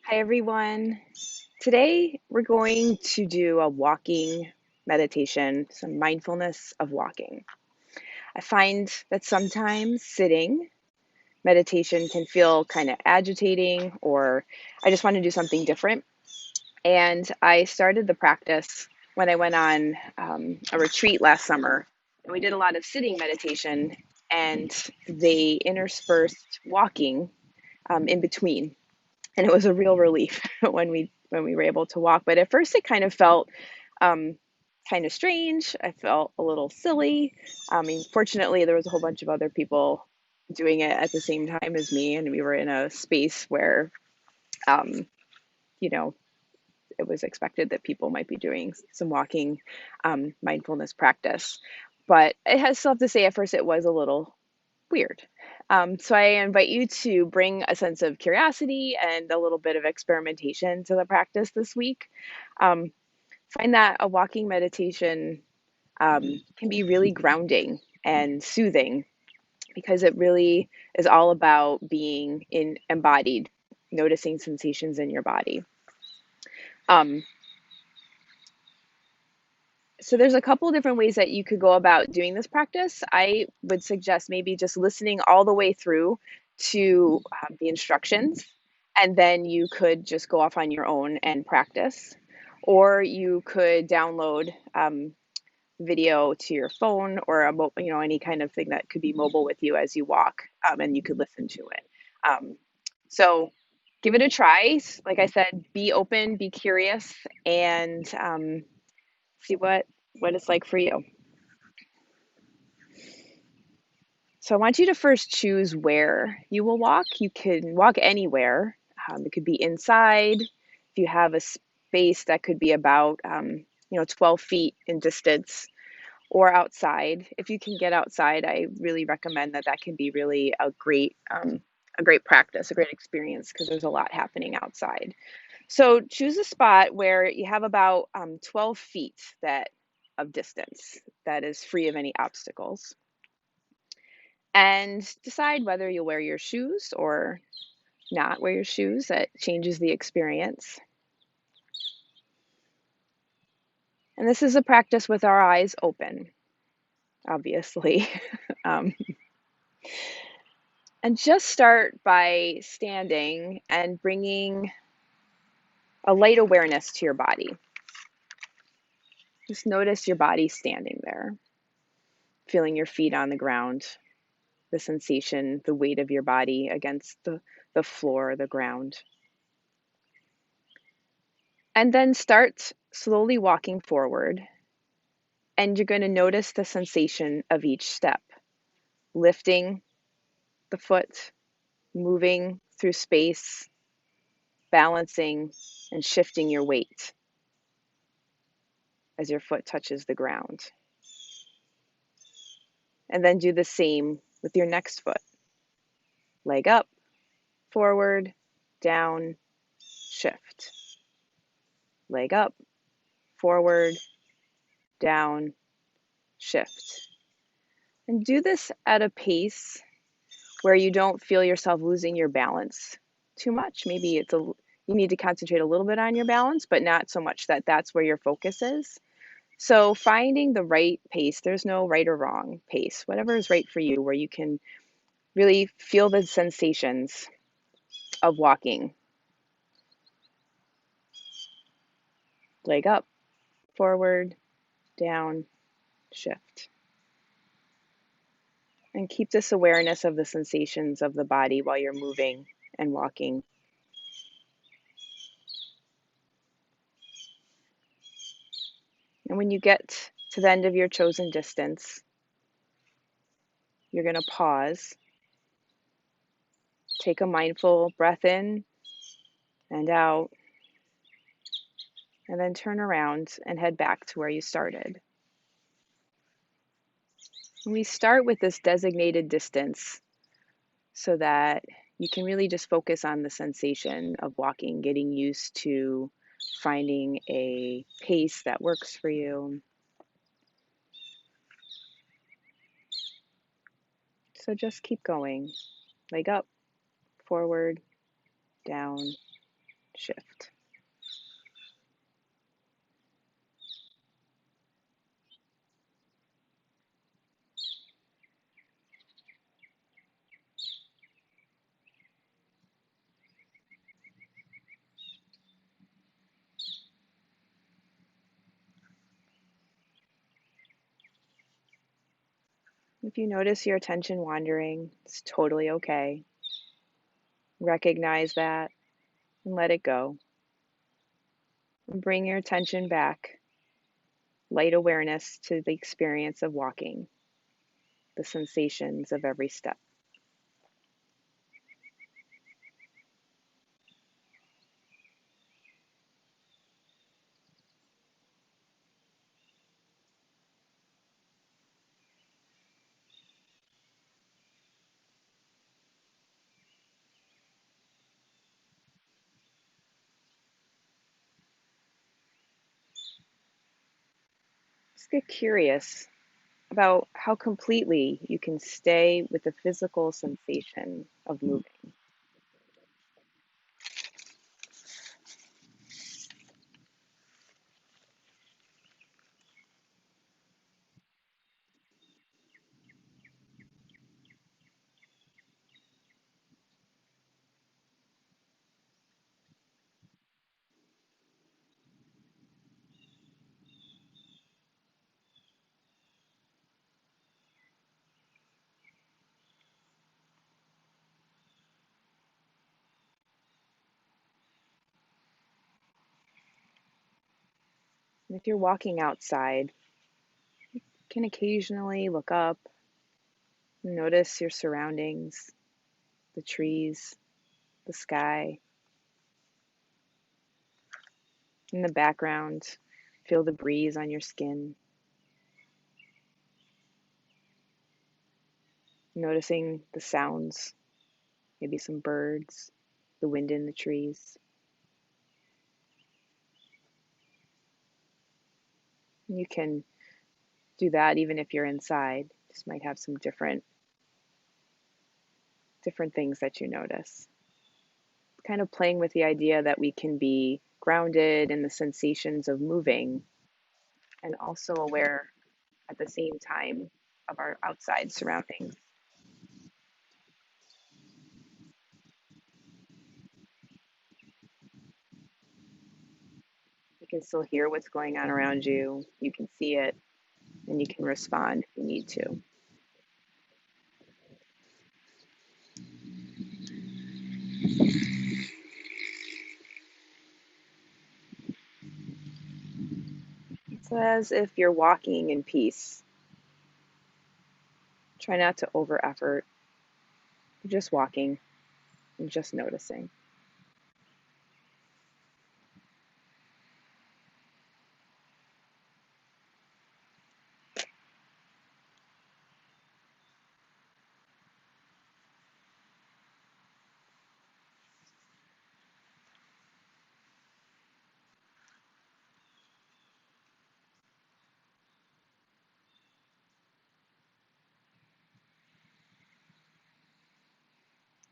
Hi, everyone. Today we're going to do a walking meditation, some mindfulness of walking. I find that sometimes sitting meditation can feel kind of agitating, or I just want to do something different. And I started the practice when I went on a retreat last summer. And we did a lot of sitting meditation, and they interspersed walking in between, and it was a real relief when we were able to walk. But at first, it kind of felt um, kind of strange. I felt a little silly. I mean, fortunately, there was a whole bunch of other people doing it at the same time as me, and we were in a space where, um, you know, it was expected that people might be doing some walking mindfulness practice. But I still have to say, at first, it was a little weird. So I invite you to bring a sense of curiosity and a little bit of experimentation to the practice this week. Um, find that a walking meditation can be really grounding and soothing because it really is all about being embodied, noticing sensations in your body. Um, so there's a couple different ways that you could go about doing this practice. I would suggest maybe just listening all the way through to the instructions, and then you could just go off on your own and practice. Or you could download video to your phone or any kind of thing that could be mobile with you as you walk, and you could listen to it. So give it a try. Like I said, be open, be curious, and see what it's like for you. So I want you to first choose where you will walk. You can walk anywhere. It could be inside. If you have a space that could be about 12 feet in distance, or outside. If you can get outside, I really recommend that. That can be really a great practice, a great experience because there's a lot happening outside. So choose a spot where you have about 12 feet that of distance that is free of any obstacles, and decide whether you'll wear your shoes or not wear your shoes. That changes the experience. And this is a practice with our eyes open, obviously. um, and just start by standing and bringing a light awareness to your body. Just notice your body standing there, feeling your feet on the ground, the sensation, the weight of your body against the floor, the ground. And then start slowly walking forward, and you're going to notice the sensation of each step, lifting the foot, moving through space, balancing, and shifting your weight as your foot touches the ground. And then do the same with your next foot. Leg up, forward, down, shift. Leg up, forward, down, shift. And do this at a pace where you don't feel yourself losing your balance too much. Maybe you need to concentrate a little bit on your balance, but not so much that that's where your focus is. So finding the right pace, there's no right or wrong pace, whatever is right for you, where you can really feel the sensations of walking. Leg up, forward, down, shift. And keep this awareness of the sensations of the body while you're moving and walking. And when you get to the end of your chosen distance, you're going to pause, take a mindful breath in and out, and then turn around and head back to where you started. And we start with this designated distance so that you can really just focus on the sensation of walking, getting used to finding a pace that works for you. So just keep going. Leg up, forward, down, shift. If you notice your attention wandering, it's totally okay. Recognize that and let it go. And bring your attention back, light awareness to the experience of walking, the sensations of every step. Just get curious about how completely you can stay with the physical sensation of moving. And if you're walking outside, you can occasionally look up and notice your surroundings, the trees, the sky. In the background, feel the breeze on your skin, noticing the sounds, maybe some birds, the wind in the trees. You can do that even if you're inside. Just might have some different things that you notice. Kind of playing with the idea that we can be grounded in the sensations of moving and also aware at the same time of our outside surroundings. You can still hear what's going on around you. You can see it and you can respond if you need to. It's as if you're walking in peace. Try not to over effort. You're just walking and just noticing.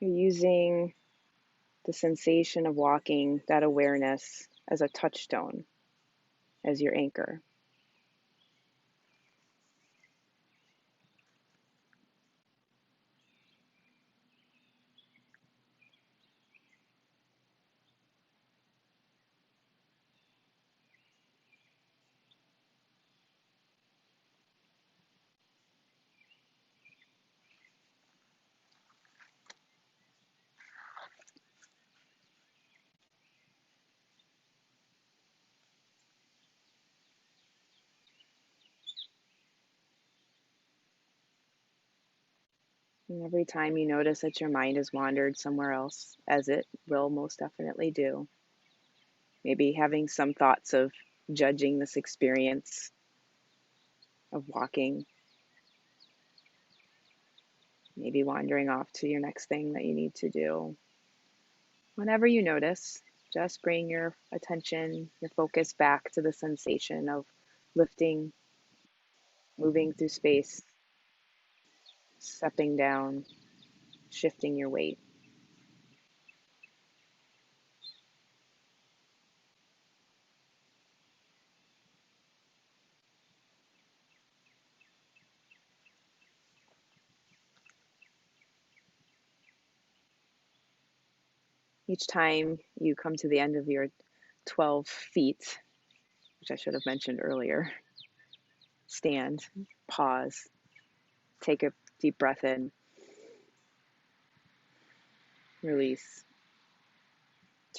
You're using the sensation of walking, that awareness, as a touchstone, as your anchor. And every time you notice that your mind has wandered somewhere else, as it will most definitely do, maybe having some thoughts of judging this experience of walking, maybe wandering off to your next thing that you need to do. Whenever you notice, just bring your attention, your focus back to the sensation of lifting, moving through space, stepping down, shifting your weight. Each time you come to the end of your 12 feet, which I should have mentioned earlier, stand, pause, take a deep breath in, release,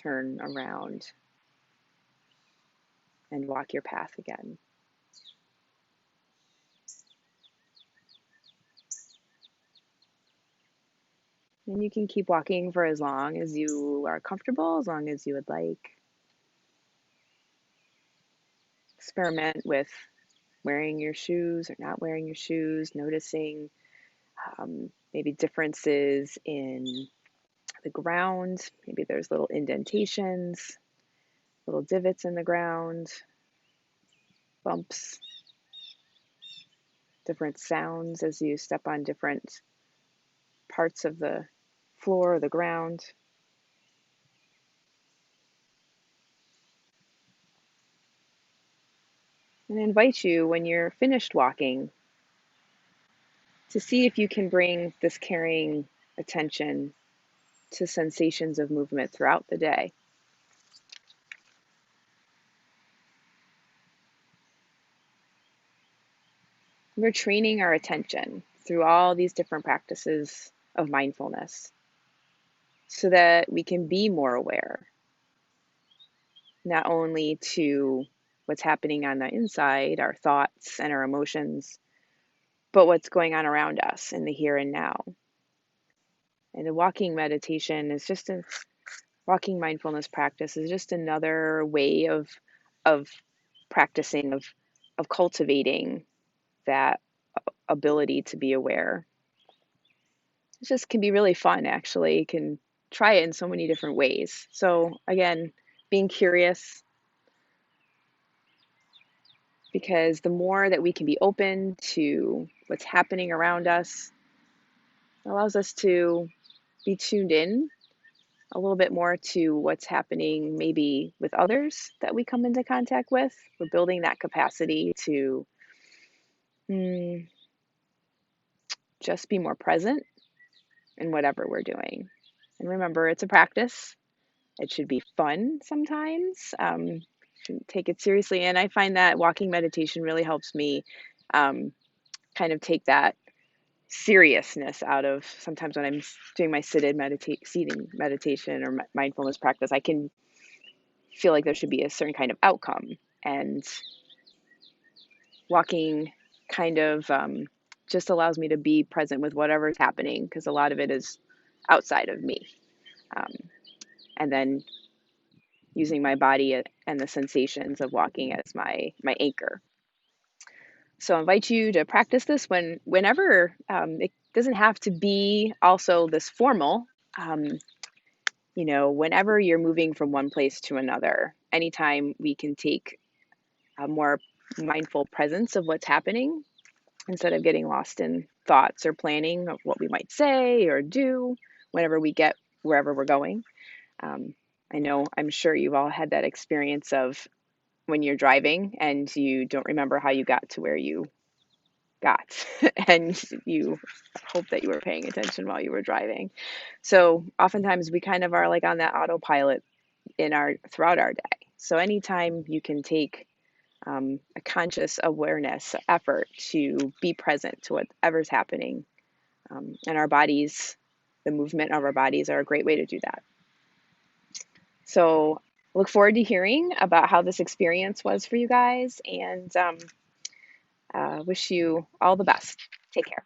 turn around, and walk your path again. And you can keep walking for as long as you are comfortable, as long as you would like. Experiment with wearing your shoes or not wearing your shoes, noticing maybe differences in the ground. Maybe there's little indentations, little divots in the ground, bumps, different sounds as you step on different parts of the floor or the ground. And I invite you, when you're finished walking, to see if you can bring this caring attention to sensations of movement throughout the day. We're training our attention through all these different practices of mindfulness so that we can be more aware, not only to what's happening on the inside, our thoughts and our emotions, but what's going on around us in the here and now. And the walking meditation is just a walking mindfulness practice is just another way of practicing of cultivating that ability to be aware. It just can be really fun, actually. You can try it in so many different ways. So again, being curious, because the more that we can be open to what's happening around us, it allows us to be tuned in a little bit more to what's happening maybe with others that we come into contact with. We're building that capacity to just be more present in whatever we're doing. And remember, it's a practice. It should be fun sometimes. Shouldn't take it seriously. And I find that walking meditation really helps me kind of take that seriousness out of sometimes when I'm doing my seating meditation or mindfulness practice. I can feel like there should be a certain kind of outcome, and walking kind of just allows me to be present with whatever's happening, because a lot of it is outside of me, um, and then using my body and the sensations of walking as my anchor. So I invite you to practice this whenever. It doesn't have to be also this formal. Um, whenever you're moving from one place to another, anytime we can take a more mindful presence of what's happening instead of getting lost in thoughts or planning of what we might say or do whenever we get wherever we're going. Um, I'm sure you've all had that experience of when you're driving and you don't remember how you got to where you got, and you hope that you were paying attention while you were driving. So oftentimes we kind of are like on that autopilot throughout our day. So anytime you can take a conscious awareness effort to be present to whatever's happening, and our bodies, the movement of our bodies are a great way to do that. So look forward to hearing about how this experience was for you guys, and wish you all the best. Take care.